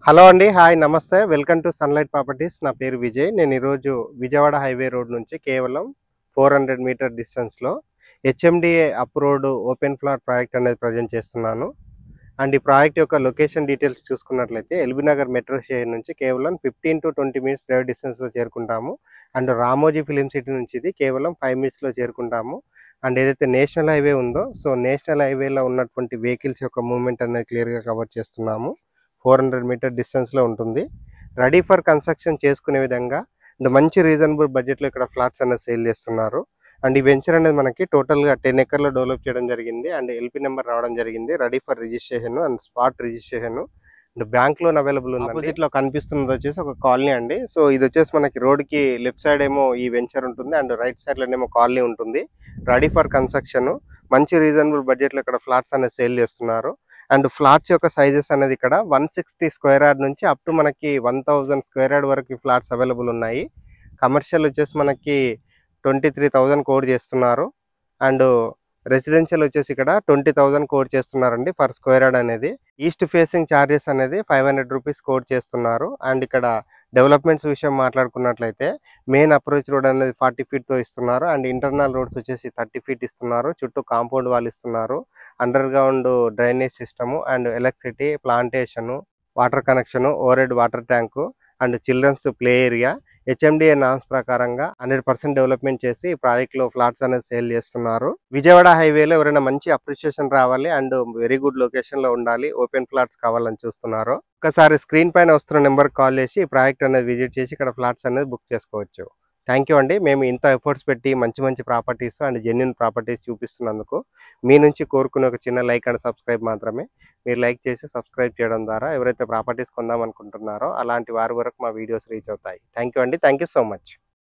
Hello అండి. Hi నమస్తే. Welcome to sunlight properties. నా పేరు విజయ్. నేను ఈరోజు విజయవాడ హైవే రోడ్ నుంచి కేవలం 400 మీటర్ డిస్టెన్స్‌లో HMDA approved open plot project అనేది ప్రజెంట్ చేస్తున్నాను. అండ్ ఈ ప్రాజెక్ట్ యొక్క లొకేషన్ డీటెయిల్స్ చూసుకున్నట్లయితే ఎల్బీ నగర్ మెట్రో స్టేషన్ నుంచి కేవలం 15-20 మినిట్స్ డ్రైవ్ డిస్టెన్స్‌లో చేరుకుంటాము. అండ్ రామోజీ ఫిల్మ్ సిటీ నుంచి ఇది కేవలం 5 మినిట్స్‌లో చేరుకుంటాము. అండ్ ఏదైతే నేషనల్ హైవే ఉందో, సో నేషనల్ హైవేలో ఉన్నటువంటి వెహికల్స్ యొక్క మూవ్‌మెంట్ అనేది క్లియర్‌గా కవర్ చేస్తున్నాము. 400 మీటర్ డిస్టెన్స్లో ఉంటుంది. రెడీ ఫర్ కన్స్ట్రక్షన్ చేసుకునే విధంగా అండ్ మంచి రీజనబుల్ బడ్జెట్లో ఇక్కడ ఫ్లాట్స్ అనేది సేల్ చేస్తున్నారు. అండ్ ఈ వెంచర్ అనేది మనకి టోటల్గా 10 ఎకర్లో డెవలప్ చేయడం జరిగింది. అండ్ ఎల్పీ నెంబర్ రావడం జరిగింది. Ready for registration and spot registration and bank loan available ఉంది. ఆపోజిట్ లో కనిపిస్తున్నది వచ్చేసి ఒక కాలనీ అండి. సో ఇది వచ్చేసి మనకి రోడ్ కి లెఫ్ట్ సైడ్ ఏమో ఈ వెంచర్ ఉంటుంది అండ్ రైట్ సైడ్ లోనేమో కాలనీ ఉంటుంది. రెడీ ఫర్ కన్స్ట్రక్షన్ మంచి రీజనబుల్ బడ్జెట్ లో ఇక్కడ ఫ్లాట్స్ అనేది సేల్ చేస్తున్నారు. అండ్ ఫ్లాట్స్ యొక్క సైజెస్ అనేది ఇక్కడ 160 స్క్వేర్ యార్డ్ నుంచి అప్ టు మనకి 1000 స్క్వేర్ యార్డ్ వరకు ఫ్లాట్స్ అవైలబుల్ ఉన్నాయి. కమర్షియల్ వచ్చేసి మనకి 23,000 కోడ్ చేస్తున్నారు. అండ్ రెసిడెన్షియల్ వచ్చేసి ఇక్కడ 20,000 కోడ్ చేస్తున్నారండి పర్ స్క్వేర్ యార్డ్ అనేది. ఈస్ట్ ఫేసింగ్ ఛార్జెస్ అనేది 500 రూపీస్ కోడ్ చేస్తున్నారు. అండ్ ఇక్కడ డెవలప్మెంట్స్ విషయం మాట్లాడుకున్నట్లయితే మెయిన్ అప్రోచ్ రోడ్ అనేది 40 ఫీట్తో ఇస్తున్నారు. అండ్ ఇంటర్నల్ రోడ్స్ వచ్చేసి 30 ఫీట్ ఇస్తున్నారు. చుట్టూ కాంపౌండ్ వాళ్ళు ఇస్తున్నారు. Underground drainage system and electricity, plantation, water connection, overhead water tank and children's play area HMDA norms ప్రకారంగా 100% డెవలప్మెంట్ చేసి ఈ ప్రాజెక్ట్ లో ఫ్లాట్స్ అనేది సేల్ చేస్తున్నారు. విజయవాడ హైవేలో ఎవరైనా మంచి అప్రిషియేషన్ రావాలి అండ్ వెరీ గుడ్ లొకేషన్ లో ఉండాలి, ఓపెన్ ఫ్లాట్స్ కావాలని చూస్తున్నారు, ఒకసారి స్క్రీన్ పైన వస్తున్న నెంబర్ కాల్ చేసి ఈ ప్రాజెక్ట్ అనేది విజిట్ చేసి ఇక్కడ ఫ్లాట్స్ అనేది బుక్ చేసుకోవచ్చు. థ్యాంక్ యూ అండి. మేము ఇంత ఎఫర్ట్స్ పెట్టి మంచి మంచి ప్రాపర్టీస్ అండ్ జెన్యూన్ ప్రాపర్టీస్ చూపిస్తున్నందుకు మీ నుంచి కోరుకునే ఒక చిన్న లైక్ అండ్ సబ్స్క్రైబ్ మాత్రమే. మీరు లైక్ చేసి సబ్స్క్రైబ్ చేయడం ద్వారా ఎవరైతే ప్రాపర్టీస్ కొందాం అనుకుంటున్నారో అలాంటి వారి వరకు మా వీడియోస్ రీచ్ అవుతాయి. థ్యాంక్ యూ అండి. Thank you so much.